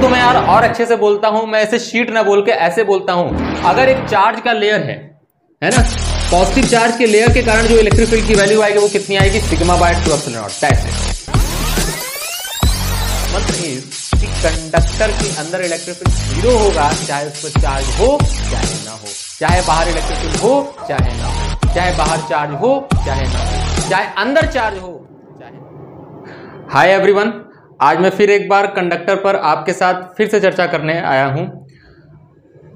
तो मैं यार और अच्छे से बोलता हूं, मैं ऐसे शीट ना बोल के ऐसे बोलता हूं। अगर एक चार्ज का लेयर है ना, पॉजिटिव चार्ज के लेयर के कारण जो इलेक्ट्रिक फील्ड की वैल्यू आएगी वो कितनी आएगी, sigma bye 2 epsilon not. That's it. मतलब कि कंडक्टर के अंदर इलेक्ट्रिक फील्ड 0 होगा, चाहे उस पर चार्ज हो चाहे ना हो, चाहे बाहर इलेक्ट्रिक फील्ड हो चाहे ना हो, चाहे बाहर चार्ज हो चाहे ना हो, चाहे अंदर चार्ज हो चाहे। हाय एवरीवन, आज मैं फिर एक बार कंडक्टर पर आपके साथ फिर से चर्चा करने आया हूं।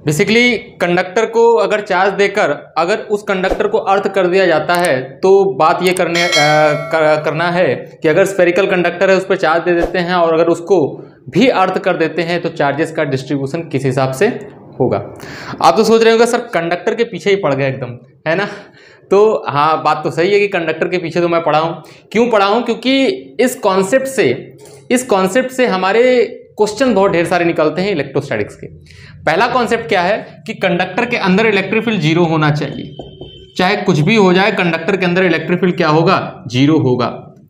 बेसिकली कंडक्टर को अगर चार्ज देकर अगर उस कंडक्टर को अर्थ कर दिया जाता है तो बात ये करना है कि अगर स्फेरिकल कंडक्टर है उस पर चार्ज दे देते हैं और अगर उसको भी अर्थ कर देते हैं तो चार्जेस का डिस्ट्रीब्यूशन किस हिसाब से होगा। आप तो सोच रहे होंगे सर कंडक्टर के पीछे ही पड़ गए एकदम, है ना। तो हाँ, बात तो सही है कि कंडक्टर के पीछे तो मैं पढ़ा हूँ। क्यों पढ़ा हूँ? क्योंकि इस कॉन्सेप्ट से हमारे क्वेश्चन बहुत ढेर सारे निकलते हैं इलेक्ट्रोस्टैटिक्स के। पहला कॉन्सेप्ट क्या है कि कंडक्टर के अंदर इलेक्ट्रिक फील्ड 0 होना चाहिए, चाहे कुछ भी हो जाए कंडक्टर के अंदर इलेक्ट्रिक फील्ड क्या होगा, 0 होगा।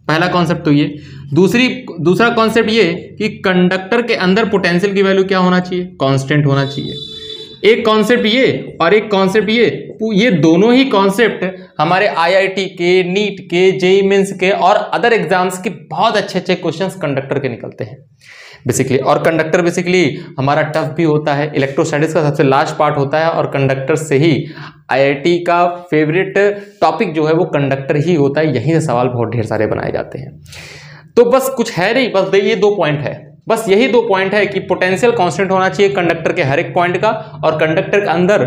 पहला कॉन्सेप्ट तो ये। दूसरा कॉन्सेप्ट ये कि कंडक्टर के अंदर पोटेंशियल की वैल्यू क्या होना चाहिए, कांस्टेंट होना चाहिए। एक कॉन्सेप्ट ये और एक कॉन्सेप्ट ये दोनों ही कॉन्सेप्ट हमारे आईआईटी के, नीट के, जेईई मेंस के और अदर एग्जाम्स के बहुत अच्छे क्वेश्चंस कंडक्टर के निकलते हैं बेसिकली। और कंडक्टर बेसिकली हमारा टफ भी होता है, इलेक्ट्रोस्टैटिक्स का सबसे लास्ट पार्ट होता है और कंडक्टर से ही आईआईटी का फेवरेट टॉपिक जो है वो कंडक्टर ही होता है। यहीं से सवाल बहुत ढेर सारे बनाए जाते हैं। तो बस कुछ है नहीं, बस ये 2 पॉइंट है, बस यही 2 पॉइंट है कि पोटेंशियल कांस्टेंट होना चाहिए कंडक्टर के हर एक पॉइंट का और कंडक्टर के अंदर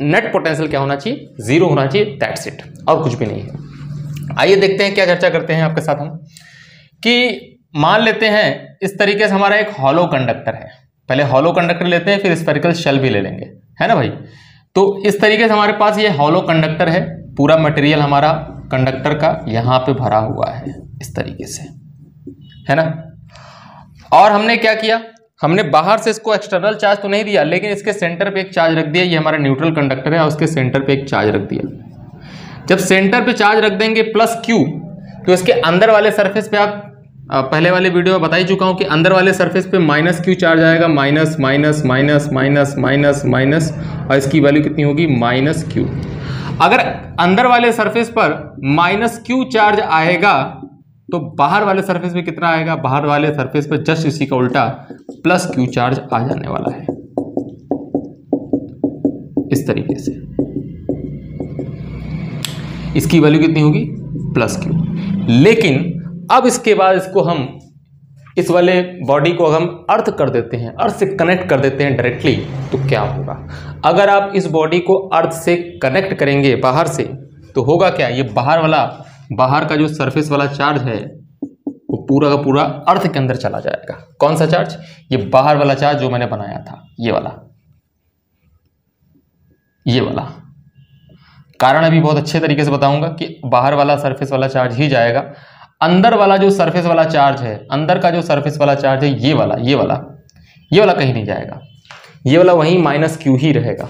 नेट पोटेंशियल क्या होना चाहिए, 0 होना चाहिए। दैट्स इट, और कुछ भी नहीं है। आइए देखते हैं क्या चर्चा करते हैं आपके साथ हम। कि मान लेते हैं इस तरीके से हमारा एक हॉलो कंडक्टर है। पहले हॉलो कंडक्टर लेते हैं, फिर स्फेरिकल शेल भी ले लेंगे, है ना भाई। तो इस तरीके से हमारे पास ये हॉलो कंडक्टर है, पूरा मटेरियल हमारा कंडक्टर का यहाँ पे भरा हुआ है इस तरीके से, है ना। और हमने क्या किया, हमने बाहर से इसको एक्सटर्नल चार्ज तो नहीं दिया, लेकिन इसके सेंटर पे एक चार्ज रख दिया। ये हमारा न्यूट्रल कंडक्टर है और उसके सेंटर पे एक चार्ज रख दिया। जब सेंटर पे चार्ज रख देंगे +Q, तो इसके अंदर वाले सरफेस पे आप पहले वाले वीडियो में बता ही चुका हूं कि अंदर वाले सरफेस पे -Q चार्ज आएगा, minus minus minus minus minus minus, और इसकी वैल्यू कितनी होगी, -Q। अगर अंदर वाले सरफेस पर -Q चार्ज आएगा तो बाहर वाले सरफेस पे कितना आएगा, बाहर वाले सरफेस पे जस्ट इसी का उल्टा +Q चार्ज आ जाने वाला है इस तरीके से। इसकी वैल्यू कितनी होगी, +Q। लेकिन अब इसके बाद इसको हम इस वाले बॉडी को हम अर्थ कर देते हैं, अर्थ से कनेक्ट कर देते हैं डायरेक्टली, तो क्या होगा। अगर आप इस बॉडी को अर्थ से कनेक्ट करेंगे बाहर से तो होगा क्या, ये बाहर का जो सरफेस वाला चार्ज है वो पूरा का पूरा अर्थ के अंदर चला जाएगा। कौन सा चार्ज, ये बाहर वाला चार्ज जो मैंने बनाया था, ये वाला। कारण अभी बहुत अच्छे तरीके से बताऊंगा कि बाहर वाला सरफेस वाला चार्ज ही जाएगा। अंदर वाला जो सरफेस वाला चार्ज है, अंदर का जो सरफेस वाला चार्ज है, ये वाला कहीं नहीं जाएगा। ये वाला वहीं -Q ही रहेगा,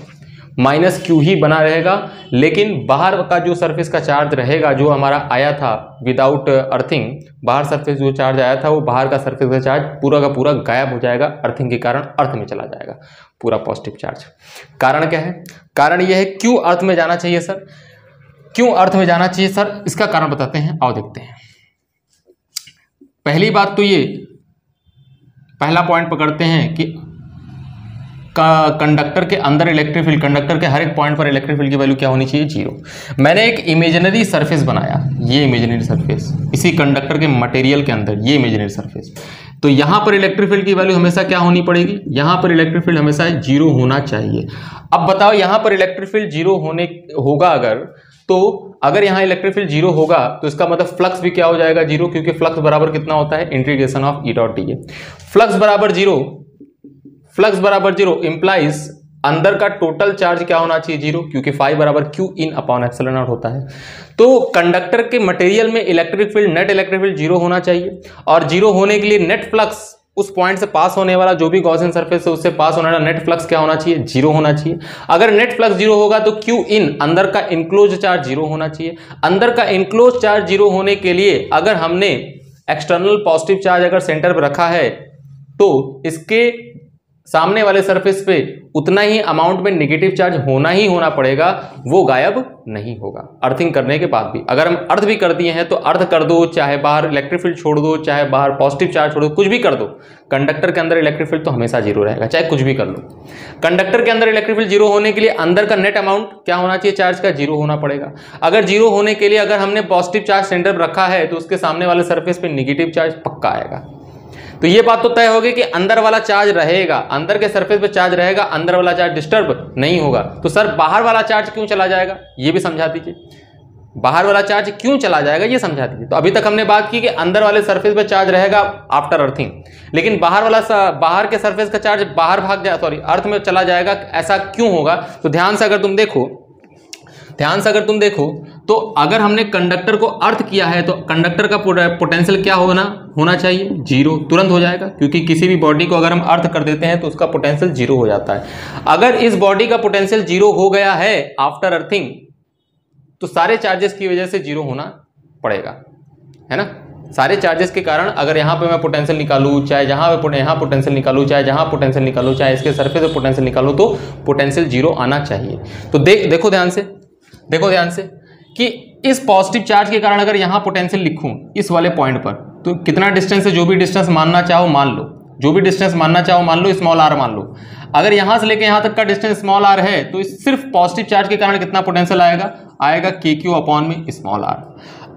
-Q ही बना रहेगा। लेकिन बाहर का जो सरफेस का चार्ज रहेगा, जो हमारा आया था विदाउट अर्थिंग, बाहर सरफेस जो चार्ज आया था वो बाहर का सरफेस का चार्ज पूरा का पूरा गायब हो जाएगा अर्थिंग के कारण, अर्थ में चला जाएगा पूरा पॉजिटिव चार्ज। कारण क्या है, कारण यह है क्यों अर्थ में जाना चाहिए सर, क्यों अर्थ में जाना चाहिए सर, इसका कारण बताते हैं, आओ देखते हैं। पहली बात तो ये, पहला पॉइंट पकड़ते हैं कि कंडक्टर के अंदर इलेक्ट्रिक फील्ड, कंडक्टर के हर एक पॉइंट पर इलेक्ट्रिक फील्ड की वैल्यू क्या होनी चाहिए, 0। मैंने एक इमेजिनरी सरफेस बनाया, ये इमेजिनरी सरफेस इसी कंडक्टर के मटेरियल के अंदर, ये इमेजिनरी सरफेस। तो यहां पर इलेक्ट्रिक फील्ड की वैल्यू हमेशा क्या होनी पड़ेगी, यहां पर इलेक्ट्रिक फील्ड हमेशा 0 होना चाहिए। अब बताओ यहां पर इलेक्ट्रिक फील्ड 0 होगा अगर, तो अगर यहाँ इलेक्ट्रिक फील्ड 0 होगा तो इसका मतलब फ्लक्स भी क्या हो जाएगा, 0, क्योंकि फ्लक्स बराबर कितना होता है, integration of E dot ds। Flux बराबर 0 इंप्लाइज अंदर का टोटल चार्ज क्या होना चाहिए, 0, क्योंकि फाई बराबर Q in upon epsilon not होता है। तो कंडक्टर के मटेरियल में electric field, net electric field 0 होना चाहिए। और 0 होने के लिए नेट फ्लक्स, उस पॉइंट से पास होने वाला जो भी गॉसियन सरफेस है उससे पास होने वाला नेट फ्लक्स क्या होना चाहिए, 0 होना चाहिए। अगर नेट फ्लक्स 0 होगा तो Q इन, अंदर का इनक्लोज चार्ज 0 होना चाहिए। अंदर का इनक्लोज चार्ज 0 होने के लिए अगर हमने एक्सटर्नल पॉजिटिव चार्ज अगर सेंटर पर रखा है तो इसके सामने वाले सरफेस पे उतना ही अमाउंट में नेगेटिव चार्ज होना ही होना पड़ेगा, वो गायब नहीं होगा अर्थिंग करने के बाद भी। अगर हम अर्थ भी कर दिए हैं तो अर्थ कर दो, चाहे बाहर इलेक्ट्रिक फील्ड छोड़ दो, चाहे बाहर पॉजिटिव चार्ज छोड़ दो, कुछ भी कर दो, कंडक्टर के अंदर इलेक्ट्रिक फील्ड तो हमेशा जीरो रहेगा, चाहे कुछ भी कर लो। कंडक्टर के अंदर इलेक्ट्रिक फील्ड जीरो होने के लिए अंदर का नेट अमाउंट क्या होना चाहिए, चार्ज का, जीरो होना पड़ेगा। अगर जीरो होने के लिए अगर हमने पॉजिटिव चार्ज सेंटर पर रखा है तो उसके सामने वाले सरफेस पे नेगेटिव चार्ज पक्का आएगा। तो ये बात तो तय होगी कि अंदर वाला चार्ज रहेगा, अंदर के सरफेस पे चार्ज रहेगा, अंदर वाला चार्ज डिस्टर्ब नहीं होगा। तो सर बाहर वाला चार्ज क्यों चला जाएगा, ये भी समझा दीजिए। बाहर वाला चार्ज क्यों चला जाएगा ये समझा दीजिए। तो अभी तक हमने बात की कि अंदर वाले सरफेस पे चार्ज रहेगा आफ्टर अर्थिंग, लेकिन बाहर के सरफेस का चार्ज बाहर भाग जाए, सॉरी अर्थ में चला जाएगा, ऐसा क्यों होगा। तो ध्यान से अगर तुम देखो तो अगर हमने कंडक्टर को अर्थ किया है तो कंडक्टर का पोटेंशियल क्या होना चाहिए, जीरो, तुरंत हो जाएगा, क्योंकि किसी भी बॉडी को अगर हम अर्थ कर देते हैं तो उसका पोटेंशियल जीरो हो जाता है। अगर इस बॉडी का पोटेंशियल जीरो हो गया है आफ्टर अर्थिंग तो सारे चार्जेस की वजह से जीरो होना पड़ेगा, है ना। सारे चार्जेस के कारण अगर यहाँ पे मैं पोटेंशियल निकालूं, चाहे यहाँ पोटेंशियल निकालूं, चाहे जहाँ पोटेंशियल निकालूं, चाहे इसके सरफेस पे पोटेंशियल निकालूं, तो पोटेंशियल जीरो आना चाहिए। तो देखो ध्यान से कि इस पॉजिटिव चार्ज के कारण अगर यहाँ पोटेंशियल लिखूं इस वाले पॉइंट पर, तो कितना डिस्टेंस है, जो भी डिस्टेंस मानना चाहो मान लो, स्मॉल आर मान लो। अगर यहाँ से लेके यहाँ तक का डिस्टेंस स्मॉल आर है तो सिर्फ पॉजिटिव चार्ज के कारण कितना पोटेंशियल आएगा के क्यू अपॉन में स्मॉल आर।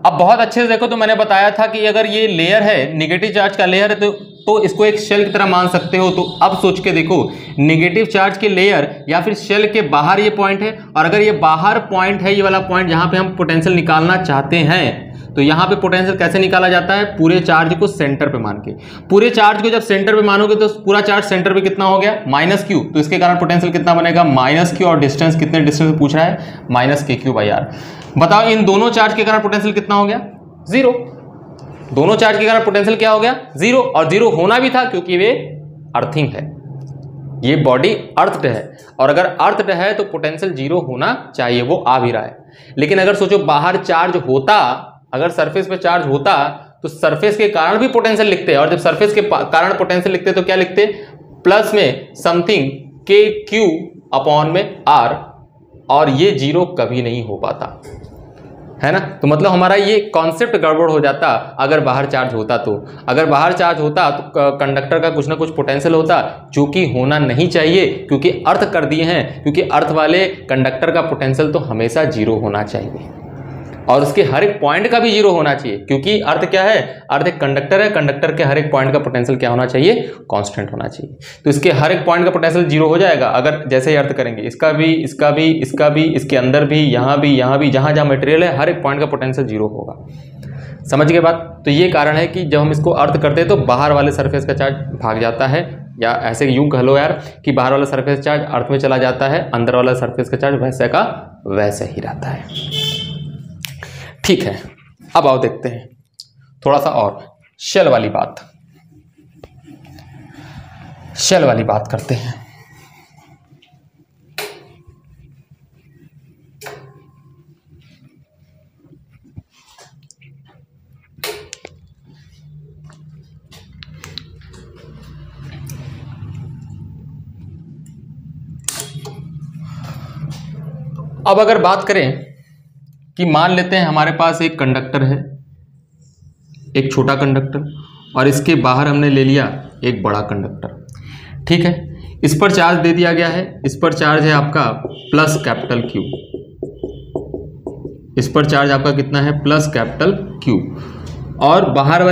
अब बहुत अच्छे से देखो, तो मैंने बताया था कि अगर ये लेयर है, नेगेटिव चार्ज का लेयर है, तो इसको एक शेल की तरह मान सकते हो। तो अब सोच के देखो, नेगेटिव चार्ज के लेयर या फिर शेल के बाहर ये पॉइंट है, और अगर ये बाहर पॉइंट है, ये वाला पॉइंट जहां पे हम पोटेंशियल निकालना चाहते हैं, तो यहाँ पे पोटेंशियल कैसे निकाला जाता है, पूरे चार्ज को सेंटर पे मान के। पूरे चार्ज को जब सेंटर पे मानोगे तो पूरा चार्ज सेंटर पे कितना हो गया, माइनस क्यू, तो इसके कारण पोटेंशियल कितना बनेगा, माइनस क्यू, और डिस्टेंस कितने डिस्टेंस पूछ रहा है, माइनस के क्यू बाई आर। बताओ इन दोनों चार्ज के कारण पोटेंशियल कितना हो गया, जीरो। दोनों चार्ज के कारण पोटेंशियल क्या हो गया, जीरो, और जीरो होना भी था क्योंकि वे अर्थिंग है, ये बॉडी अर्थड है, और अगर अर्थड है तो पोटेंशियल जीरो होना चाहिए, वो आ भी रहा है। लेकिन अगर सोचो बाहर चार्ज होता, अगर सरफेस पे चार्ज होता तो सरफेस के कारण भी पोटेंशियल लिखते, और जब सरफेस के कारण पोटेंशियल लिखते तो क्या लिखते, प्लस में समथिंग के क्यू अपॉन में आर, और ये जीरो कभी नहीं हो पाता, है ना। तो मतलब हमारा ये कॉन्सेप्ट गड़बड़ हो जाता अगर बाहर चार्ज होता तो। अगर बाहर चार्ज होता तो कंडक्टर का कुछ ना कुछ पोटेंशियल होता, जो कि होना नहीं चाहिए, क्योंकि अर्थ कर दिए हैं, क्योंकि अर्थ वाले कंडक्टर का पोटेंशियल तो हमेशा जीरो होना चाहिए, और उसके हर एक पॉइंट का भी जीरो होना चाहिए, क्योंकि अर्थ क्या है, अर्थ एक कंडक्टर है, कंडक्टर के हर एक पॉइंट का पोटेंशियल क्या होना चाहिए, कांस्टेंट होना चाहिए। तो इसके हर एक पॉइंट का पोटेंशियल जीरो हो जाएगा अगर जैसे ही अर्थ करेंगे, इसका भी, इसके अंदर भी, यहाँ भी, जहाँ जहाँ मटेरियल है, हर एक पॉइंट का पोटेंशियल जीरो होगा। समझ गए बात। तो ये कारण है कि जब हम इसको अर्थ करते हैं तो बाहर वाले सरफेस का चार्ज भाग जाता है, या ऐसे यूं कह लो यार कि बाहर वाला सरफेस चार्ज अर्थ में चला जाता है, अंदर वाला सरफेस का चार्ज वैसे का वैसे ही रहता है। ठीक है, अब आओ देखते हैं थोड़ा सा और शेल वाली बात करते हैं। अब अगर बात करें कि मान लेते हैं हमारे पास एक कंडक्टर है, एक छोटा कंडक्टर, और इसके बाहर हमने ले लिया एक बड़ा कंडक्टर। ठीक है, इस पर चार्ज दे दिया गया है, इस पर चार्ज है आपका प्लस कैपिटल क्यू, इस पर चार्ज आपका कितना है, प्लस कैपिटल क्यू, और बाहर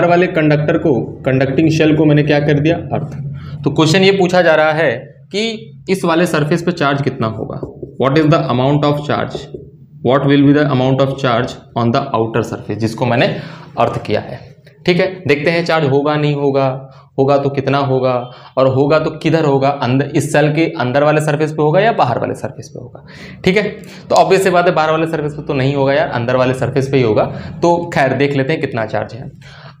वाले कंडक्टर को, कंडक्टिंग शेल को मैंने क्या कर दिया, अर्थ। तो क्वेश्चन ये पूछा जा रहा है कि इस वाले सरफेस पे चार्ज कितना होगा, what is the amount of charge, What will be the amount of charge on the outer surface, जिसको मैंने अर्थ किया है। ठीक है, देखते हैं चार्ज होगा नहीं होगा, होगा तो कितना होगा, और होगा तो किधर होगा, अंदर इस सेल के अंदर वाले सरफेस पे होगा या बाहर वाले सरफेस पे होगा। ठीक है, तो ऑब्वियस सी बात है बाहर वाले सरफेस पे तो नहीं होगा यार, अंदर वाले सरफेस पे ही होगा। तो खैर देख लेते हैं कितना चार्ज है।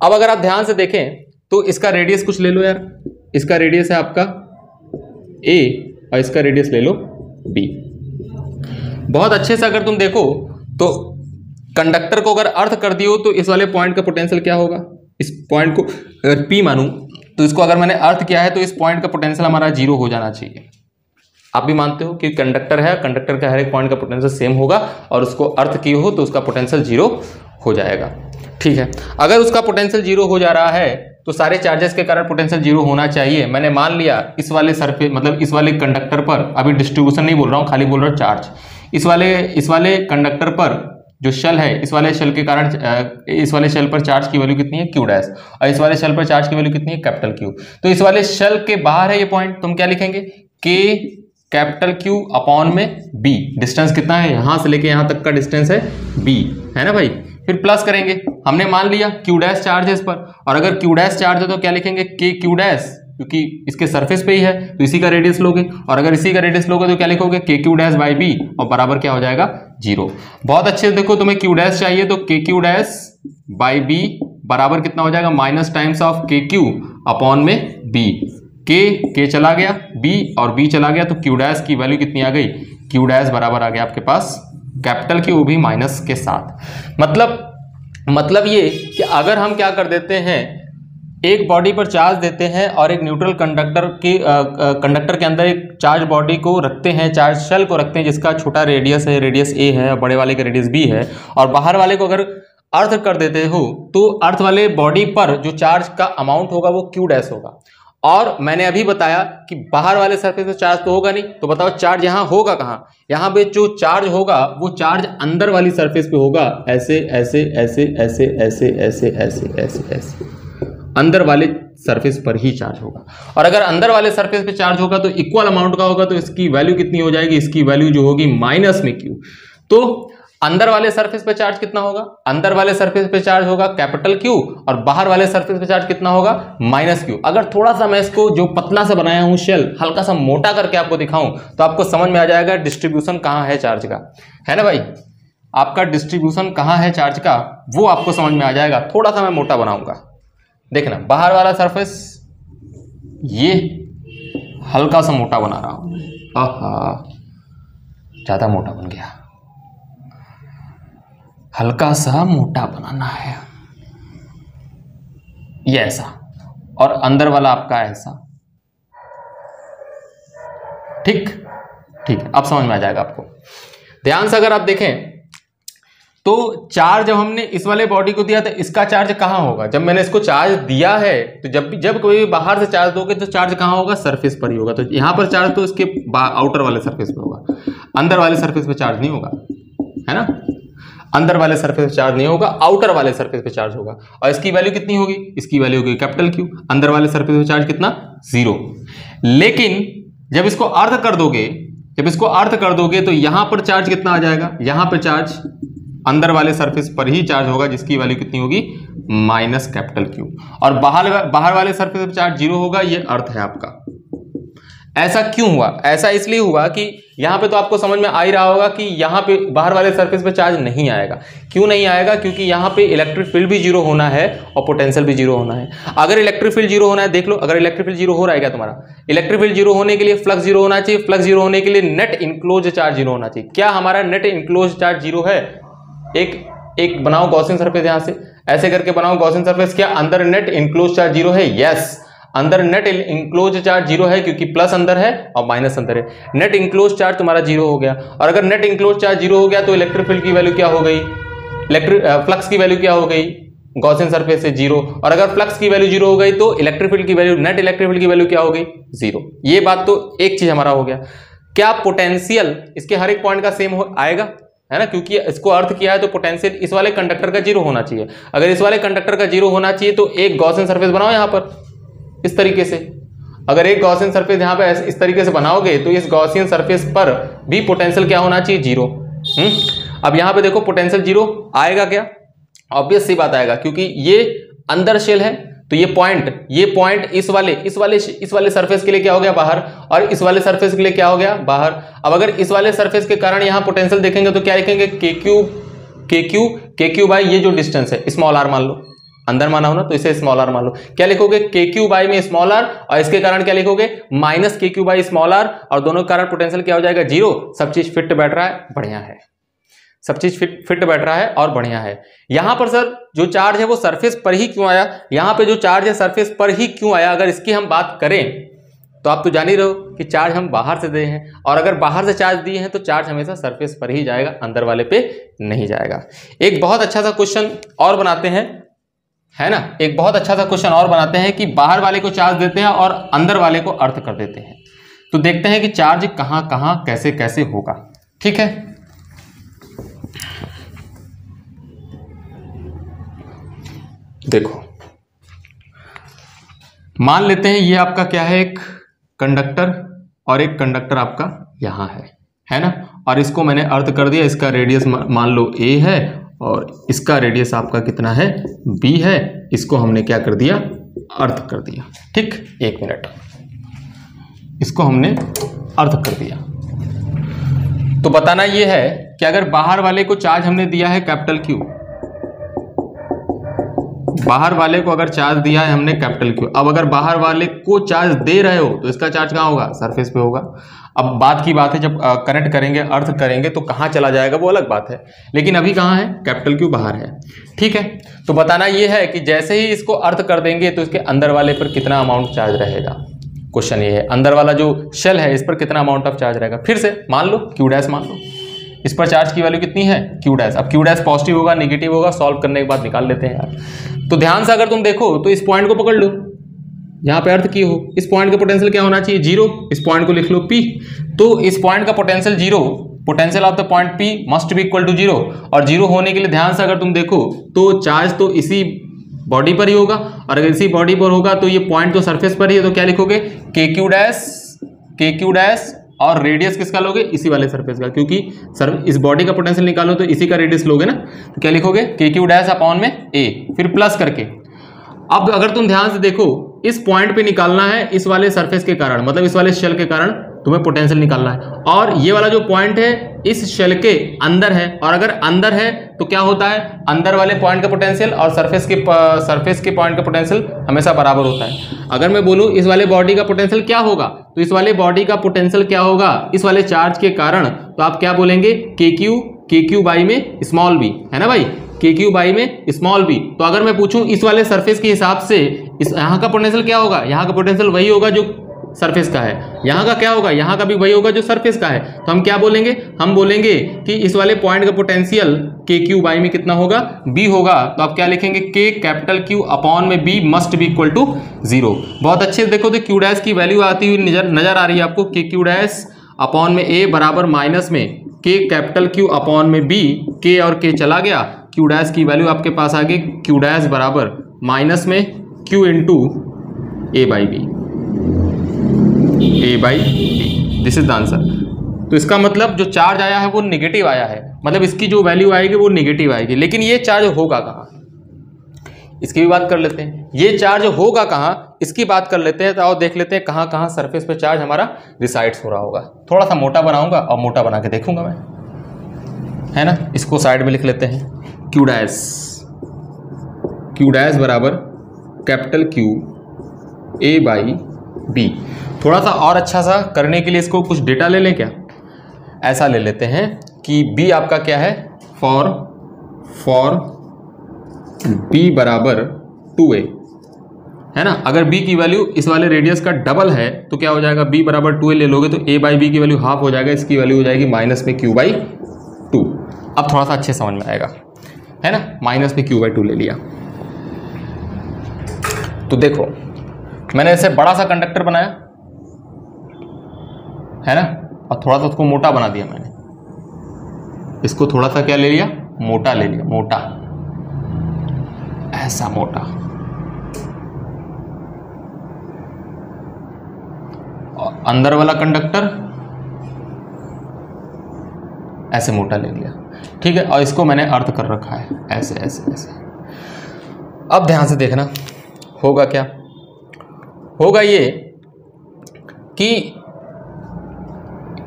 अब अगर आप ध्यान से देखें तो इसका रेडियस कुछ ले लो यार, इसका रेडियस है आपका a और इसका रेडियस ले लो b। बहुत अच्छे से अगर तुम देखो तो कंडक्टर को अगर अर्थ कर दियो तो इस वाले पॉइंट का पोटेंशियल क्या होगा, इस पॉइंट को अगर P मानूं तो इसको अगर मैंने अर्थ किया है तो इस पॉइंट का पोटेंशियल हमारा 0 हो जाना चाहिए। आप भी मानते हो कि कंडक्टर है, कंडक्टर का हर एक पॉइंट का पोटेंशियल सेम होगा और उसको अर्थ किए हो तो उसका पोटेंशियल 0 हो जाएगा। ठीक है, अगर उसका पोटेंशियल 0 हो जा रहा है तो सारे चार्जेस के कारण पोटेंशियल 0 होना चाहिए। मैंने मान लिया इस वाले सरफेस मतलब इस वाले कंडक्टर पर, अभी डिस्ट्रीब्यूशन नहीं बोल रहा हूँ, खाली बोल रहा हूँ चार्ज, इस वाले कंडक्टर पर जो शेल है, इस वाले शेल के कारण इस वाले शेल पर चार्ज की वैल्यू कितनी है Q डैश, और इस वाले शेल पर चार्ज की वैल्यू कितनी है कैपिटल Q। तो इस वाले शेल के बाहर है ये पॉइंट, तुम क्या लिखेंगे K कैपिटल Q अपॉन में B। डिस्टेंस कितना है, यहां से लेके यहां तक का डिस्टेंस है B, है ना भाई। फिर प्लस करेंगे, हमने मान लिया Q डैश चार्ज है इस पर, और अगर Q डैश चार्ज है तो क्या लिखेंगे K Q डैश, क्योंकि इसके सरफेस पे ही है तो इसी का रेडियस लोगे, और अगर इसी का रेडियस लोगे तो क्या लिखोगे K Q dash by B, और बराबर क्या हो जाएगा 0। बहुत अच्छे से देखो, तुम्हें Q डैश चाहिए तो K Q dash by B बराबर कितना हो जाएगा, minus times of K Q upon में B। K चला गया, B और B चला गया, तो Q डैश की वैल्यू कितनी आ गई, Q डैश बराबर आ गया आपके पास कैपिटल Q, वो भी माइनस के साथ। मतलब ये कि अगर हम क्या कर देते हैं, एक बॉडी पर चार्ज देते हैं और एक न्यूट्रल कंडक्टर के अंदर एक चार्ज बॉडी को रखते हैं, चार्ज शेल को रखते हैं जिसका छोटा रेडियस है, रेडियस A है, और बड़े वाले का रेडियस B है, और बाहर वाले को अगर अर्थ कर देते हो तो अर्थ वाले बॉडी पर जो चार्ज का अमाउंट होगा वो Q डैश होगा। और मैंने अभी बताया कि बाहर वाले सरफेस पे चार्ज तो होगा नहीं, तो बताओ चार्ज यहाँ होगा कहाँ, यहाँ पे जो चार्ज होगा वो चार्ज अंदर वाली सरफेस पे होगा, ऐसे ऐसे ऐसे ऐसे ऐसे ऐसे ऐसे ऐसे ऐसे अंदर वाले सरफेस पर ही चार्ज होगा। और अगर अंदर वाले सरफेस पे चार्ज होगा तो इक्वल अमाउंट का होगा, तो इसकी वैल्यू कितनी हो जाएगी, इसकी वैल्यू जो होगी माइनस में Q। तो अंदर वाले सरफेस पे चार्ज कितना होगा, अंदर वाले सरफेस पे चार्ज होगा कैपिटल Q, और बाहर वाले सरफेस पे चार्ज कितना होगा माइनस Q। अगर थोड़ा सा मैं इसको जो पतला सा बनाया हूं शेल हल्का सा मोटा करके आपको दिखाऊं तो आपको समझ में आ जाएगा डिस्ट्रीब्यूशन कहां है चार्ज का, है ना भाई। आपका डिस्ट्रीब्यूशन कहां है चार्ज का वो आपको समझ में आ जाएगा। थोड़ा सा मैं मोटा बनाऊंगा, देखना बाहर वाला सरफेस ये हल्का सा मोटा बना रहा हूं, आहा ज्यादा मोटा बन गया, हल्का सा मोटा बनाना है, ये ऐसा, और अंदर वाला आपका ऐसा। ठीक, अब समझ में आ जाएगा आपको। ध्यान से अगर आप देखें तो चार्ज जब हमने इस वाले बॉडी को दिया तो इसका चार्ज कहां होगा, जब मैंने इसको चार्ज दिया है तो जब कोई बाहर से चार्ज दोगे तो चार्ज कहां होगा, सरफेस पर ही होगा। तो यहां पर चार्ज तो इसके आउटर वाले सरफेस पे होगा, अंदर वाले सरफेस पे चार्ज नहीं होगा, है ना। अंदर वाले सरफेस पे चार्ज नहीं होगा, आउटर वाले सरफेस पे चार्ज होगा। और इसकी वैल्यू कितनी होगी, इसकी वैल्यू होगी कैपिटल Q। अंदर वाले सरफेस पे चार्ज कितना 0। लेकिन जब इसको अर्थ कर दोगे तो यहां पर चार्ज कितना आ जाएगा, यहां पर चार्ज अंदर वाले सरफेस पर ही चार्ज होगा जिसकी वैल्यू कितनी होगी माइनस कैपिटल Q। और बाहर वाले सरफेस पर चार्ज 0 होगा, ये अर्थ है आपका। ऐसा क्यों हुआ, ऐसा इसलिए हुआ कि यहां पे तो आपको समझ में आ ही रहा होगा कि यहां पे बाहर वाले सरफेस पे चार्ज नहीं आएगा। क्यों नहीं आएगा, क्योंकि यहां पे इलेक्ट्रिक फील्ड भी 0 होना है और पोटेंशियल भी 0 होना है। अगर इलेक्ट्रिक फील्ड 0 होना है, देख लो अगर इलेक्ट्रिक फील्ड 0 हो रहा है क्या तुम्हारा, इलेक्ट्रिक फील्ड 0 होने के लिए फ्लक्स 0 होना चाहिए, फ्लक्स 0 होने के लिए नेट इनक्लोज चार्ज 0 होना चाहिए। क्या हमारा नेट इनक्लोज चार्ज 0 है? एक बनाओ गॉसियन सरफेस, यहां से ऐसे करके बनाओ गॉसियन सरफेस, क्या अंदर नेट इनक्लोज चार्ज 0 है? यस, अंदर नेट इनक्लोज चार्ज 0 है क्योंकि प्लस अंदर है और माइनस अंदर है। नेट इनक्लोज चार्ज तुम्हारा 0 हो गया, और अगर नेट इनक्लोज चार्ज 0 हो गया तो इलेक्ट्रिक फील्ड की वैल्यू क्या हो गई, फ्लक्स की वैल्यू क्या हो गई गॉसियन सरफेस से 0। और अगर फ्लक्स की वैल्यू 0 हो गई तो इलेक्ट्रिक फील्ड की वैल्यू, नेट इलेक्ट्रिक फील्ड की वैल्यू क्या हो गई 0। ये बात तो एक चीज हमारा हो गया। क्या पोटेंशियल इसके हर एक पॉइंट का सेम आएगा, है ना, क्योंकि इसको अर्थ किया है तो पोटेंशियल इस वाले कंडक्टर का 0 होना चाहिए। अगर इस वाले कंडक्टर का 0 होना चाहिए तो एक गॉसियन सरफेस बनाओ यहां पर इस तरीके से। अगर एक गॉसियन सरफेस यहां पे इस तरीके से बनाओगे तो इस गॉसियन सरफेस पर भी पोटेंशियल क्या होना चाहिए 0। अब यहां पे देखो पोटेंशियल 0 आएगा क्या, ऑब्वियस सी बात आएगा, क्योंकि ये अंदर शेल है तो ये पॉइंट इस वाले सरफेस के लिए क्या हो गया बाहर, और इस वाले सरफेस के लिए क्या हो गया बाहर। अब अगर इस वाले सरफेस के कारण यहां पोटेंशियल देखेंगे तो क्या लिखेंगे KQ बाई ये जो डिस्टेंस है स्मॉल r मान लो, अंदर माना हो ना तो इसे स्मॉल r मान लो। क्या लिखोगे KQ बाई में स्मॉल r, और इसके कारण क्या लिखोगे minus KQ by small r, और दोनों के कारण पोटेंशियल क्या हो जाएगा 0। सब चीज फिट बैठ रहा है, बढ़िया है। सब चीज फिट बैठ रहा है और बढ़िया है। यहां पर सर जो चार्ज है वो सरफेस पर ही क्यों आया, यहां पे जो चार्ज है सरफेस पर ही क्यों आया, अगर इसकी हम बात करें तो आप तो जान ही रहे हो कि चार्ज हम बाहर से दे हैं, और अगर बाहर से चार्ज दिए हैं तो चार्ज हमेशा सरफेस पर ही जाएगा, अंदर वाले पे नहीं जाएगा। एक बहुत अच्छा सा क्वेश्चन और बनाते हैं, है ना, एक बहुत अच्छा सा क्वेश्चन और बनाते हैं कि बाहर वाले को चार्ज देते हैं और अंदर वाले को अर्थ कर देते हैं, तो देखते हैं कि चार्ज कहां कहां कैसे कैसे होगा। ठीक है, देखो मान लेते हैं ये आपका क्या है, एक कंडक्टर, और एक कंडक्टर आपका यहां है ना, और इसको मैंने अर्थ कर दिया, इसका रेडियस मान लो a है और इसका रेडियस आपका कितना है b है, इसको हमने क्या कर दिया, अर्थ कर दिया। ठीक, एक मिनट, इसको हमने अर्थ कर दिया। तो बताना ये है कि अगर बाहर वाले को चार्ज हमने दिया है कैपिटल Q, बाहर वाले को अगर चार्ज दिया है हमने कैपिटल Q, अब अगर बाहर वाले को चार्ज दे रहे हो तो इसका चार्ज कहाँ होगा, सरफेस पे होगा। अब बात की बात है जब कनेक्ट करेंगे, अर्थ करेंगे तो कहाँ चला जाएगा वो अलग बात है, लेकिन अभी कहाँ है, कैपिटल Q बाहर है। ठीक है, तो बताना ये है कि जैसे ही इसको अर्थ कर देंगे तो इसके अंदर वाले पर कितना अमाउंट चार्ज रहेगा। क्वेश्चन ये है, अंदर वाला जो शेल है इस पर कितना अमाउंट ऑफ चार्ज रहेगा। फिर से मान लो Q डैश, मान लो इस पर चार्ज की वैल्यू कितनी है, Q डैश। अब Q डैश पॉजिटिव होगा नेगेटिव होगा, सॉल्व करने के बाद निकाल लेते हैं यार। तो ध्यान से अगर तुम देखो तो इस पॉइंट को पकड़ लो, यहाँ पे अर्थ की हो, इस पॉइंट का पोटेंशियल क्या होना चाहिए, 0, इस पॉइंट को लिख लो P, तो इस पॉइंट का potential 0, potential of the point P must be equal to 0, और 0 होने के लिए ध्यान से अगर तुम देखो तो चार्ज तो इसी बॉडी पर ही होगा, और अगर इसी बॉडी पर होगा तो ये पॉइंट तो सरफेस पर ही है, तो क्या लिखोगे, KQ डैश, और रेडियस किसका लोगे, इसी वाले सरफेस का, क्योंकि सर इस बॉडी का पोटेंशियल निकालो तो इसी का रेडियस लोगे ना, तो क्या लिखोगे, KQ डैश अपॉन में A, फिर प्लस करके। अब अगर तुम ध्यान से देखो इस पॉइंट पे निकालना है इस वाले सरफेस के कारण, मतलब इस वाले शेल के कारण तुम्हें पोटेंशियल निकालना है, और ये वाला जो पॉइंट है इस शेल के अंदर है, और अगर अंदर है तो क्या होता है, अंदर वाले पॉइंट का पोटेंशियल और सरफेस के पॉइंट का पोटेंशियल हमेशा बराबर होता है। अगर मैं बोलूं इस वाले बॉडी का पोटेंशियल क्या होगा, तो इस वाले बॉडी का पोटेंशियल क्या होगा, इस वाले चार्ज के कारण, तो आप क्या बोलेंगे, KQ बाई में स्मॉल b, है ना भाई, KQ बाई में स्मॉल b। तो अगर मैं पूछूं इस वाले सरफेस के हिसाब से इस यहाँ का पोटेंशियल क्या होगा, यहाँ का पोटेंशियल वही होगा जो सरफेस का है, यहाँ का क्या होगा, यहाँ का भी वही होगा जो सरफेस का है, तो हम क्या बोलेंगे, हम बोलेंगे कि इस वाले पॉइंट का पोटेंशियल KQ बाई में कितना होगा, B होगा। तो आप क्या लिखेंगे, K कैपिटल Q अपॉन में B must be equal to 0। बहुत अच्छे से देखो तो Q डैश की वैल्यू आती हुई नजर आ रही है आपको, KQ डैश अपॉन में A बराबर माइनस में K कैपिटल Q अपॉन में B, K और K चला गया, Q डैश की वैल्यू आपके पास आ गई, Q डैश बराबर माइनस में Q into A by B, A by B, this is the answer. तो इसका मतलब जो चार्ज आया है वो नेगेटिव आया है, मतलब इसकी जो वैल्यू आएगी वो नेगेटिव आएगी, लेकिन ये चार्ज होगा कहाँ, इसकी भी बात कर लेते हैं, ये चार्ज होगा कहाँ इसकी बात कर लेते हैं। तो आओ देख लेते हैं कहाँ कहाँ सरफेस पे चार्ज हमारा रिसाइड्स हो रहा होगा। थोड़ा सा मोटा बनाऊंगा और मोटा बना के देखूंगा मैं, है ना। इसको साइड में लिख लेते हैं, Q डैश बराबर capital Q A by B। थोड़ा सा और अच्छा सा करने के लिए इसको कुछ डेटा ले लें क्या, ऐसा ले लेते हैं कि B आपका क्या है, फॉर B बराबर 2A, है ना। अगर B की वैल्यू इस वाले रेडियस का डबल है तो क्या हो जाएगा, B बराबर 2A ले लोगे तो A बाई B की वैल्यू हाफ हो जाएगा, इसकी वैल्यू हो जाएगी माइनस में Q बाई 2। अब थोड़ा सा अच्छे समझ में आएगा, है ना, माइनस में Q बाई 2 ले लिया। तो देखो मैंने ऐसे बड़ा सा कंडक्टर बनाया, है ना, और थोड़ा सा उसको मोटा बना दिया मैंने, इसको थोड़ा सा क्या ले लिया, मोटा ले लिया, मोटा, ऐसा मोटा, और अंदर वाला कंडक्टर ऐसे मोटा ले लिया, ठीक है, और इसको मैंने अर्थ कर रखा है ऐसे ऐसे ऐसे। अब ध्यान से देखना होगा क्या, होगा ये कि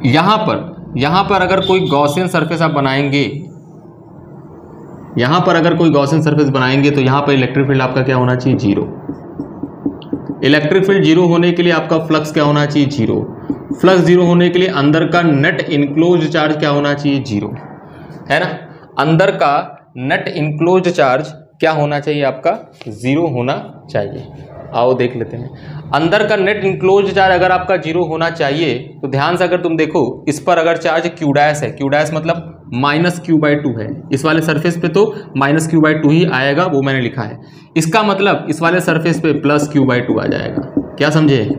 यहां पर अगर कोई गॉसियन सरफेस आप बनाएंगे, यहां पर अगर कोई गॉसियन सरफेस बनाएंगे तो यहां पर इलेक्ट्रिक फील्ड आपका क्या होना चाहिए, 0। इलेक्ट्रिक फील्ड 0 होने के लिए आपका फ्लक्स क्या होना चाहिए, 0। फ्लक्स 0 होने के लिए अंदर का नेट इनक्लोज चार्ज क्या होना चाहिए, 0, है ना। अंदर का नेट इनक्लोज्ड चार्ज क्या होना चाहिए आपका? 0 होना चाहिए। आओ देख लेते हैं। अंदर का नेट इनक्लोज्ड चार्ज अगर आपका 0 होना चाहिए तो ध्यान से अगर तुम देखो, इस पर अगर चार्ज क्यू डैश है, क्यू डैश मतलब -q/2 है, इस वाले सरफेस पे तो -q/2 ही आएगा, वो मैंने लिखा है। इसका मतलब इस वाले सरफेस पे +q/2 आ जाएगा। क्या समझे?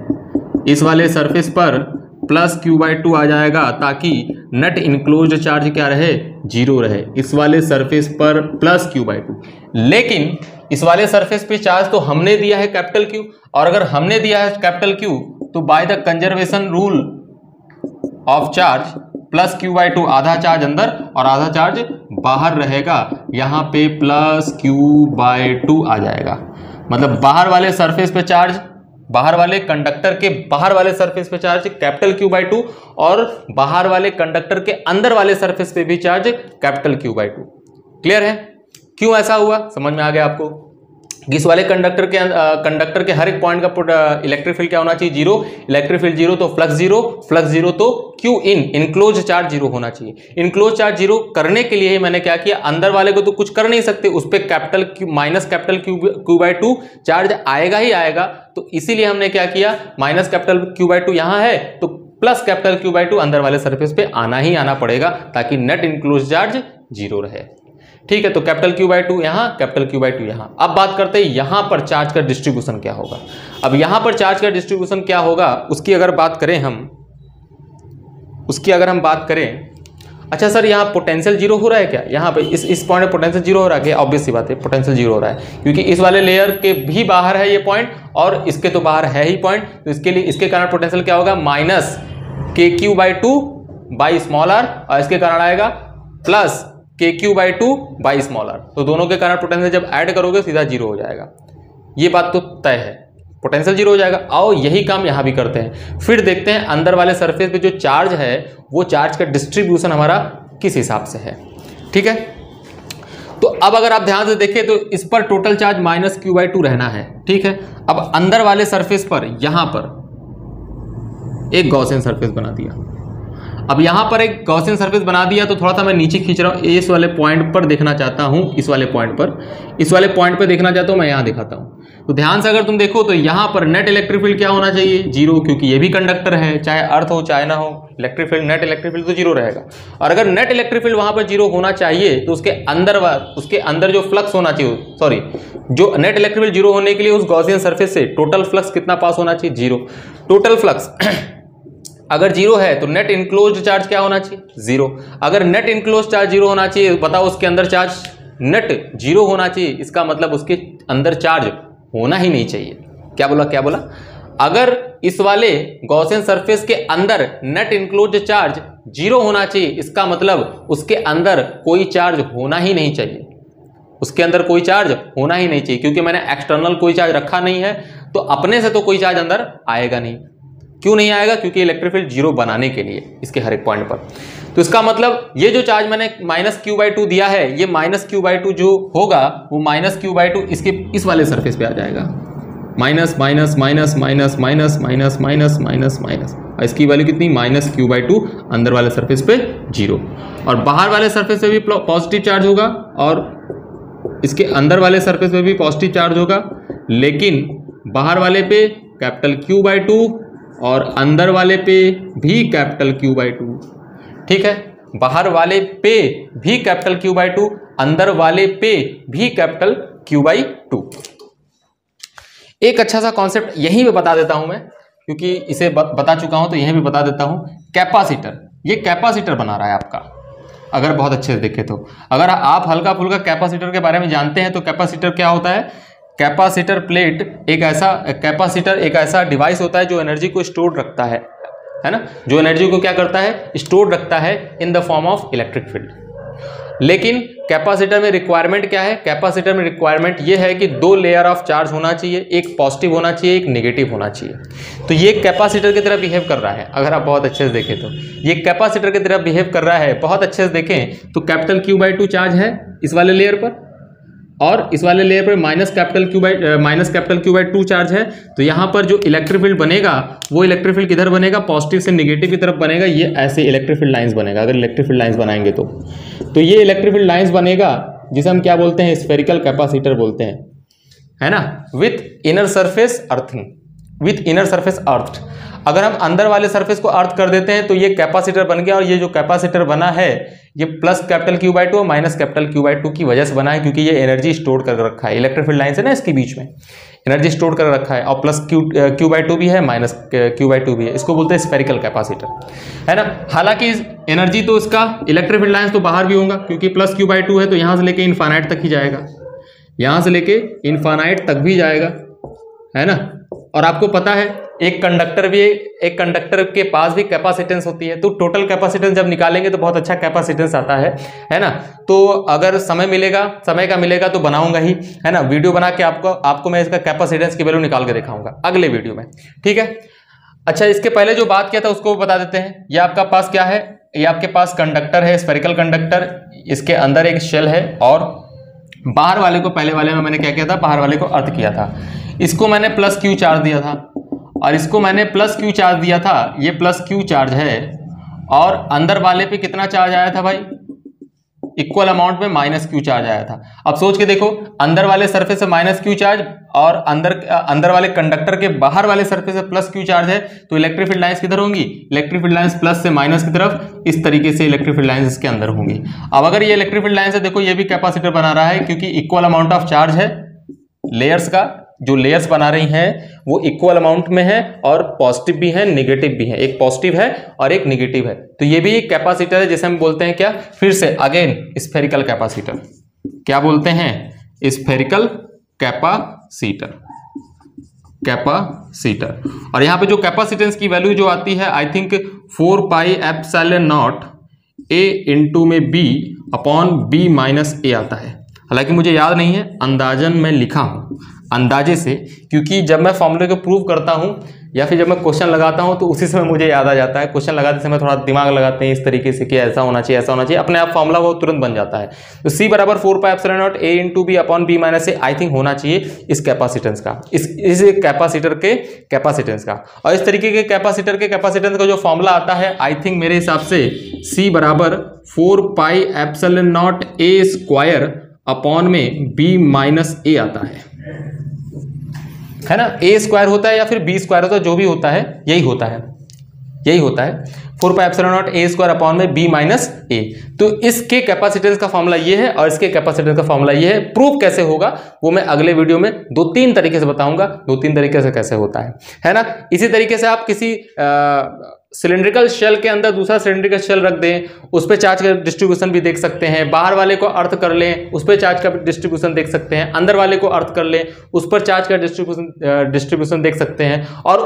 इस वाले सरफेस पर +q/2 आ जाएगा ताकि नेट इनक्लोज्ड चार्ज क्या रहे? 0 रहे। इस वाले सरफेस पर +q/2। लेकिन इस वाले सरफेस पे चार्ज तो हमने दिया है कैपिटल Q, और अगर हमने दिया है कैपिटल Q तो by the conservation rule of charge +q/2 आधा चार्ज अंदर और आधा चार्ज बाहर रहेगा। यहाँ पे +q/2 आ जाएगा। मतलब बाहर वाले सरफेस पे चार्ज, बाहर वाले कंडक्टर के बाहर वाले सरफेस पे चार्ज कैपिटल Q/2 और बाहर वाले कंडक्टर के अंदर वाले सरफेस पे भी चार्ज कैपिटल Q/2। क्लियर है? क्यों ऐसा हुआ? समझ में आ गया आपको? इस वाले कंडक्टर के हर एक पॉइंट का इलेक्ट्रिक फील्ड क्या होना चाहिए? 0। इलेक्ट्रिक फील्ड 0 तो फ्लक्स 0, फ्लक्स 0 तो Q इनक्लोज चार्ज 0 होना चाहिए। इनक्लोज चार्ज 0 करने के लिए मैंने क्या किया, अंदर वाले को तो कुछ कर नहीं सकते, उस पर कैपिटल Q/2 चार्ज आएगा ही आएगा। तो इसीलिए हमने क्या किया, -Q/2 यहाँ है तो +Q/2 अंदर वाले सरफेस पे आना ही आना पड़ेगा ताकि नेट इनक्लोज चार्ज 0 रहे। ठीक है, तो Q/2 यहाँ, Q/2 यहाँ। अब बात करते हैं यहाँ पर चार्ज का डिस्ट्रीब्यूशन क्या होगा। अब यहाँ पर चार्ज का डिस्ट्रीब्यूशन क्या होगा उसकी अगर बात करें हम, बात करें, अच्छा सर यहाँ पोटेंशियल 0 हो रहा है क्या? यहाँ पे इस पॉइंट पे पोटेंशियल 0 हो रहा है क्या? ऑब्वियस सी बात है, पोटेंशियल 0 हो रहा है क्योंकि इस वाले लेयर के भी बाहर है ये पॉइंट और इसके तो बाहर है ही पॉइंट, तो इसके लिए इसके कारण पोटेंशियल क्या होगा? -KQ/2/r और इसके कारण आएगा +KQ/2/r। तो दोनों के कारण पोटेंशियल जब ऐड करोगे सीधा 0 हो जाएगा। ये बात तो तय है, पोटेंशियल 0 हो जाएगा। आओ यही काम यहाँ भी करते हैं। फिर देखते हैं अंदर वाले सरफेस पे जो चार्ज है वो चार्ज का डिस्ट्रीब्यूशन हमारा किस हिसाब से है। ठीक है, तो अब अगर आप ध्यान से देखें तो इस पर टोटल चार्ज -Q/2 रहना है। ठीक है, अब अंदर वाले सरफेस पर यहां पर एक गॉसियन सरफेस बना दिया। अब यहां पर एक गॉसियन सरफेस बना दिया तो थोड़ा सा मैं नीचे खींच रहा हूं, इस वाले पॉइंट पर देखना चाहता हूं, इस वाले पॉइंट पर देखना चाहता हूं, मैं यहां दिखाता हूं। तो ध्यान से अगर तुम देखो तो यहां पर नेट इलेक्ट्रिक फील्ड क्या होना चाहिए? 0, क्योंकि ये भी कंडक्टर है, चाहे अर्थ हो चाहे ना हो, electric field net electric field तो 0 रहेगा। और अगर नेट इलेक्ट्रिक फील्ड वहां पर 0 होना चाहिए तो उसके अंदर जो फ्लक्स होना चाहिए, सॉरी, जो नेट इलेक्ट्रिक फील्ड 0 होने के लिए उस गॉसियन सरफेस से टोटल फ्लक्स कितना पास होना चाहिए? 0। टोटल फ्लक्स अगर 0 है तो नेट इनक्लोज्ड चार्ज क्या होना चाहिए? 0। अगर नेट इनक्लोज्ड चार्ज 0 होना चाहिए, बताओ उसके अंदर चार्ज नेट 0 होना चाहिए, इसका मतलब उसके अंदर चार्ज होना ही नहीं चाहिए। क्या बोला? अगर इस वाले गॉसियन सरफेस के अंदर नेट इनक्लोज्ड चार्ज 0 होना चाहिए, इसका मतलब उसके अंदर कोई चार्ज होना ही नहीं चाहिए। उसके अंदर कोई चार्ज होना ही नहीं चाहिए, क्योंकि मैंने एक्सटर्नल कोई चार्ज रखा नहीं है तो अपने से तो कोई चार्ज अंदर आएगा नहीं। क्यों नहीं आएगा? क्योंकि इलेक्ट्रिक फील्ड 0 बनाने के लिए इसके हर एक पॉइंट पर। तो इसका मतलब ये जो चार्ज मैंने -Q/2 दिया है, ये -Q/2 जो होगा वो -Q/2 इसके इस वाले सरफेस पे आ जाएगा। Minus minus minus minus minus minus minus minus minus, और इसकी वैल्यू कितनी? -Q/2 अंदर वाले सरफेस पे 0, और बाहर वाले सरफेस पे भी पॉजिटिव चार्ज होगा और इसके अंदर वाले सरफेस पे भी पॉजिटिव चार्ज होगा, लेकिन बाहर वाले पे कैपिटल Q/2 और अंदर वाले पे भी कैपिटल Q/2। ठीक है, बाहर वाले पे भी कैपिटल Q/2, अंदर वाले पे भी कैपिटल Q/2। एक अच्छा सा कॉन्सेप्ट यहीं पे बता देता हूं मैं, क्योंकि इसे बता चुका हूं तो यहीं पे बता देता हूं। कैपेसिटर, ये कैपेसिटर बना रहा है आपका, अगर बहुत अच्छे से देखें तो। अगर आप हल्का फुल्का कैपेसिटर के बारे में जानते हैं तो कैपेसिटर क्या होता है? कैपेसिटर एक ऐसा डिवाइस होता है जो एनर्जी को स्टोर रखता है ना, जो एनर्जी को क्या करता है? स्टोर रखता है in the form of electric field. लेकिन कैपेसिटर में रिक्वायरमेंट क्या है? कैपेसिटर में रिक्वायरमेंट ये है कि 2 लेयर ऑफ चार्ज होना चाहिए, एक पॉजिटिव होना चाहिए, एक नेगेटिव होना चाहिए। तो ये कैपेसिटर की तरह बिहेव कर रहा है। अगर आप बहुत अच्छे से देखें तो ये कैपेसिटर की तरह बिहेव कर रहा है। बहुत अच्छे से देखें तो कैपिटल Q/2 चार्ज है इस वाले लेयर पर, और इस वाले लेयर पर minus capital Q by 2 charge है, तो यहाँ पर जो इलेक्ट्रिक फील्ड बनेगा वो इलेक्ट्रिक फील्ड किधर बनेगा, पॉजिटिव से नेगेटिव की तरफ बनेगा। ये ऐसे इलेक्ट्रिक फील्ड लाइंस बनेगा, अगर इलेक्ट्रिक फील्ड लाइंस बनाएंगे तो ये इलेक्ट्रिक फील्ड लाइंस बनेगा जिसे हम क्या बोलते हैं, स्फेरिकल कैपेसिटर बोलते हैं, है ना, with inner surface earthing, with inner surface earth. अगर हम अंदर वाले सरफेस को अर्थ कर देते हैं तो ये कैपेसिटर बन गया, और ये जो कैपेसिटर बना है ये प्लस कैपिटल क्यू बाई 2 और माइनस कैपिटल क्यू बाई 2 की वजह से बना है, क्योंकि ये एनर्जी स्टोर कर रखा है, इलेक्ट्रिक फील्ड लाइन से ना इसके बीच में एनर्जी स्टोर कर रखा है, और प्लस क्यू बाई 2 भी है, माइनस क्यू बाई 2 भी है। इसको बोलते हैं स्फेरिकल कैपेसिटर, है ना। हालांकि एनर्जी तो इसका इलेक्ट्रिक फील्ड लाइन तो बाहर भी होगा, क्योंकि प्लस क्यू बाई 2 है, तो यहां से लेके इनफाइनाइट तक ही जाएगा, यहां से लेके इनफाइनाइट तक भी जाएगा, है ना। और आपको पता है एक कंडक्टर के पास भी कैपेसिटेंस होती है, तो टोटल कैपेसिटेंस जब निकालेंगे तो बहुत अच्छा कैपेसिटेंस आता है ना। तो अगर समय का मिलेगा तो बनाऊंगा ही, है ना, वीडियो बना के आपको मैं इसका कैपेसिटेंस की वैल्यू निकाल के दिखाऊंगा अगले वीडियो में, ठीक है। अच्छा, इसके पहले जो बात किया था उसको बता देते हैं। ये आपका पास क्या है, ये आपके पास कंडक्टर है, स्फेरिकल कंडक्टर, इसके अंदर एक शेल है, और बाहर वाले को, पहले वाले में मैंने क्या किया था, बाहर वाले को अर्थ किया था, इसको मैंने प्लस क्यू चार्ज दिया था, और इसको मैंने प्लस क्यू चार्ज दिया था, ये प्लस क्यू चार्ज है, और अंदर वाले पे कितना चार्ज आया था भाई, इक्वल अमाउंट में माइनस क्यू चार्ज आया था। अब सोच के देखो, अंदर वाले सरफेस से माइनस क्यू चार्ज और अंदर वाले कंडक्टर के बाहर वाले सरफेस से प्लस क्यू चार्ज है, तो इलेक्ट्रिक फील्ड लाइंस किधर होंगी, इलेक्ट्रिक फील्ड लाइंस प्लस से माइनस की तरफ, इस तरीके से इलेक्ट्रिक फील्ड लाइंस इसके अंदर होंगी। अब अगर ये इलेक्ट्रिक फील्ड लाइंस है, देखो ये भी कैपेसिटर बना रहा है, क्योंकि इक्वल अमाउंट ऑफ चार्ज है, लेयर्स का जो लेयर्स बना रही हैं वो इक्वल अमाउंट में है, और पॉजिटिव भी है, नेगेटिव भी है, एक पॉजिटिव है और एक नेगेटिव है, तो ये भी एक कैपेसिटर है, जिसे हम बोलते हैं क्या, फिर से अगेन स्फेरिकल कैपेसिटर। क्या बोलते हैं, स्फेरिकल कैपेसिटर। और यहां पे जो कैपेसिटेंस की वैल्यू जो आती है, I think 4 pi epsilon naught a into में बी अपॉन बी माइनस ए आता है। हालांकि मुझे याद नहीं है, अंदाजन मैं लिखा हूं, अंदाजे से, क्योंकि जब मैं फॉर्मूले को प्रूव करता हूं या फिर जब मैं क्वेश्चन लगाता हूं तो उसी समय मुझे याद आ जाता है। क्वेश्चन लगाते समय थोड़ा दिमाग लगाते हैं इस तरीके से कि ऐसा होना चाहिए, ऐसा होना चाहिए, अपने आप फॉर्मूला वो तुरंत बन जाता है। तो C बराबर 4 pi epsilon naught a into b upon b minus a I think होना चाहिए इस कैपेसिटेंस का, इस कैपेसिटर के कैपेसिटेंस का। और इस तरीके के कैपेसिटर के कैपेसिटेंस का जो फॉर्मूला आता है, आई थिंक मेरे हिसाब से C बराबर 4 पाई एप्सिलॉन नॉट ए स्क्वायर अपॉन में बी माइनस ए आता है ना। ए स्क्वायर होता है या फिर बी स्क्वायर होता है, जो भी होता है यही होता है 4 पाई एप्सिलॉन नॉट ए स्क्वायर अपॉन में बी माइनस ए। तो इसके कैपेसिटेंस का फॉर्मूला ये है और इसके कैपेसिटेंस का फॉर्मूला ये है। प्रूफ कैसे होगा वो मैं अगले वीडियो में 2-3 तरीके से बताऊंगा, 2-3 तरीके से कैसे होता है ना। इसी तरीके से आप किसी सिलिंड्रिकल शेल के अंदर दूसरा सिलिंड्रिकल शेल रख दें, उस पर चार्ज का डिस्ट्रीब्यूशन भी देख सकते हैं। बाहर वाले को अर्थ कर लें, उस पर चार्ज का डिस्ट्रीब्यूशन देख सकते हैं। अंदर वाले को अर्थ कर लें, उस पर चार्ज का डिस्ट्रीब्यूशन देख सकते हैं। और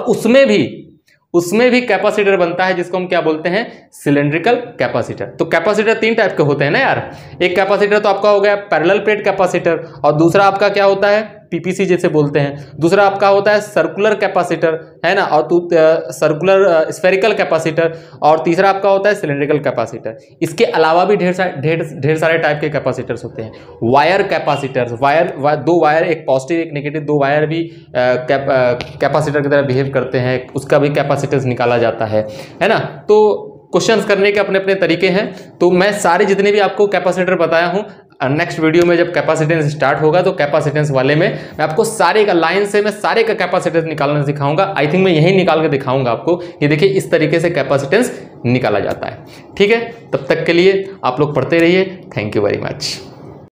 उसमें भी कैपेसिटर बनता है, जिसको हम क्या बोलते हैं, सिलिंड्रिकल कैपेसिटर। तो कैपेसिटर 3 टाइप के होते हैं ना यार। एक कैपेसिटर तो आपका हो गया पैरेलल प्लेट कैपेसिटर, और दूसरा आपका क्या होता है, पीपीसी जैसे बोलते हैं। दूसरा आपका होता है सर्कुलर कैपेसिटर, है ना, और सर्कुलर स्फेरिकल कैपेसिटर, और तीसरा आपका होता है सिलिंड्रिकल कैपेसिटर। इसके अलावा भी ढेर सारे टाइप के कैपेसिटर्स होते हैं। वायर कैपेसिटर्स, दो वायर, एक पॉजिटिव एक नेगेटिव, 2 वायर भी कैपेसिटर की तरह बिहेव करते हैं, उसका भी कैपेसिटेंस निकाला जाता है ना। तो क्वेश्चंस करने के अपने अपने तरीके हैं। तो मैं सारे जितने भी आपको कैपेसिटर बताया हूं, नेक्स्ट वीडियो में जब कैपेसिटेंस स्टार्ट होगा तो कैपेसिटेंस वाले में मैं आपको सारे का लाइन से मैं सारे का कैपेसिटेंस निकालना सिखाऊंगा। आई थिंक मैं यही निकाल के दिखाऊंगा आपको कि देखिए इस तरीके से कैपेसिटेंस निकाला जाता है। ठीक है, तब तक के लिए आप लोग पढ़ते रहिए। Thank you very much.